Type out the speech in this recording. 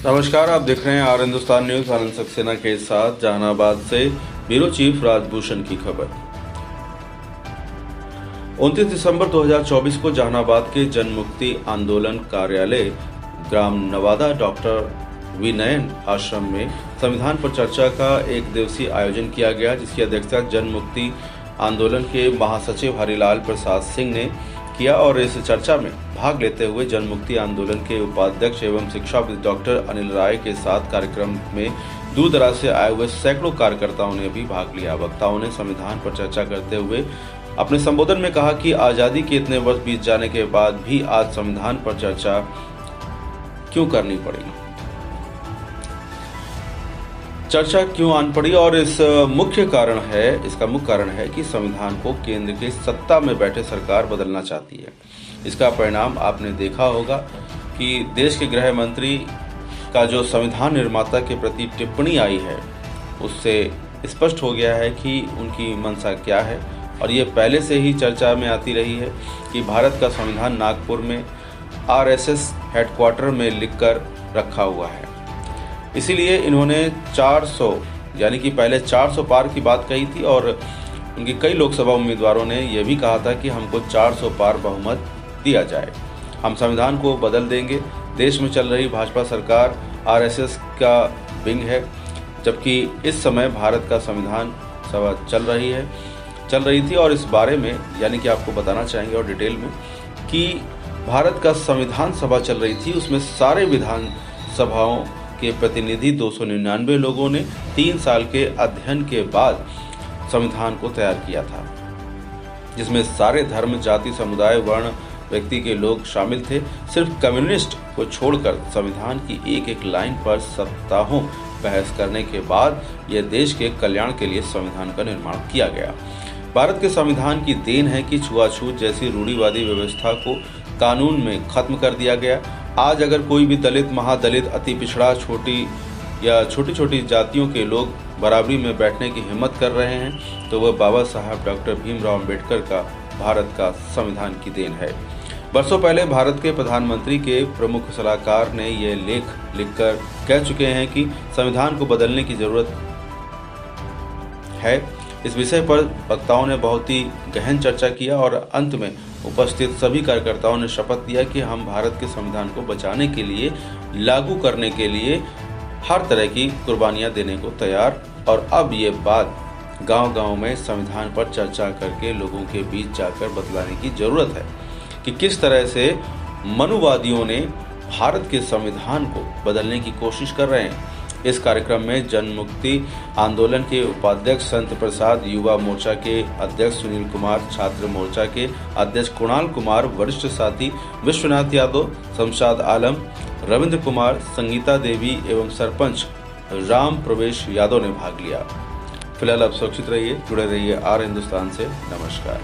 नमस्कार, आप देख रहे हैं आर हिंदुस्तान न्यूज। आनंद सक्सेना के साथ जहानाबाद से ब्यूरो चीफ राजभूषण की खबर। 29 दिसंबर 2024 को जहानाबाद के जन मुक्ति आंदोलन कार्यालय ग्राम नवादा डॉक्टर विनयन आश्रम में संविधान पर चर्चा का एक दिवसीय आयोजन किया गया, जिसकी अध्यक्षता जन मुक्ति आंदोलन के महासचिव हरिलाल प्रसाद सिंह ने किया। और इस चर्चा में भाग लेते हुए जन मुक्ति आंदोलन के उपाध्यक्ष एवं शिक्षाविद डॉक्टर अनिल राय के साथ कार्यक्रम में दूर दराज से आए हुए सैकड़ों कार्यकर्ताओं ने भी भाग लिया। वक्ताओं ने संविधान पर चर्चा करते हुए अपने संबोधन में कहा कि आजादी के इतने वर्ष बीत जाने के बाद भी आज संविधान पर चर्चा क्यों करनी पड़ी, चर्चा क्यों आन पड़ी। और इसका मुख्य कारण है कि संविधान को केंद्र के सत्ता में बैठे सरकार बदलना चाहती है। इसका परिणाम आपने देखा होगा कि देश के गृह मंत्री का जो संविधान निर्माता के प्रति टिप्पणी आई है, उससे स्पष्ट हो गया है कि उनकी मंशा क्या है। और ये पहले से ही चर्चा में आती रही है कि भारत का संविधान नागपुर में आरएसएस हेडक्वार्टर में लिखकर रखा हुआ है। इसीलिए इन्होंने 400 यानी कि पहले 400 पार की बात कही थी, और उनके कई लोकसभा उम्मीदवारों ने यह भी कहा था कि हमको 400 पार बहुमत दिया जाए, हम संविधान को बदल देंगे। देश में चल रही भाजपा सरकार आरएसएस का विंग है, जबकि इस समय भारत का संविधान सभा चल रही थी। और इस बारे में यानी कि आपको बताना चाहेंगे और डिटेल में कि भारत का संविधान सभा चल रही थी, उसमें सारे विधान सभाओं के प्रतिनिधि 299 लोगों ने 3 साल के अध्ययन के बाद संविधान को तैयार किया था, जिसमें सारे धर्म, जाति, समुदाय, वर्ण, व्यक्ति के लोग शामिल थे। सिर्फ कम्युनिस्ट को छोड़कर संविधान की एक एक लाइन पर सप्ताहों बहस करने के बाद यह देश के कल्याण के लिए संविधान का निर्माण किया गया। भारत के संविधान की देन है कि छुआछूत जैसी रूढ़िवादी व्यवस्था को कानून में खत्म कर दिया गया। आज अगर कोई भी दलित, महादलित, अति पिछड़ा, छोटी छोटी जातियों के लोग बराबरी में बैठने की हिम्मत कर रहे हैं, तो वह बाबा साहब डॉक्टर भीमराव अंबेडकर का भारत का संविधान की देन है। वर्षों पहले भारत के प्रधानमंत्री के प्रमुख सलाहकार ने यह लेख लिखकर कह चुके हैं कि संविधान को बदलने की जरूरत है। इस विषय पर वक्ताओं ने बहुत ही गहन चर्चा किया और अंत में उपस्थित सभी कार्यकर्ताओं ने शपथ लिया कि हम भारत के संविधान को बचाने के लिए, लागू करने के लिए हर तरह की कुर्बानियां देने को तैयार। और अब ये बात गांव-गांव में संविधान पर चर्चा करके लोगों के बीच जाकर बतलाने की जरूरत है कि किस तरह से मनुवादियों ने भारत के संविधान को बदलने की कोशिश कर रहे हैं। इस कार्यक्रम में जन मुक्ति आंदोलन के उपाध्यक्ष संत प्रसाद, युवा मोर्चा के अध्यक्ष सुनील कुमार, छात्र मोर्चा के अध्यक्ष कुणाल कुमार, वरिष्ठ साथी विश्वनाथ यादव, शमशाद आलम, रविंद्र कुमार, संगीता देवी एवं सरपंच राम प्रवेश यादव ने भाग लिया। फिलहाल आप सुरक्षित रहिए, जुड़े रहिए आर हिंदुस्तान से। नमस्कार।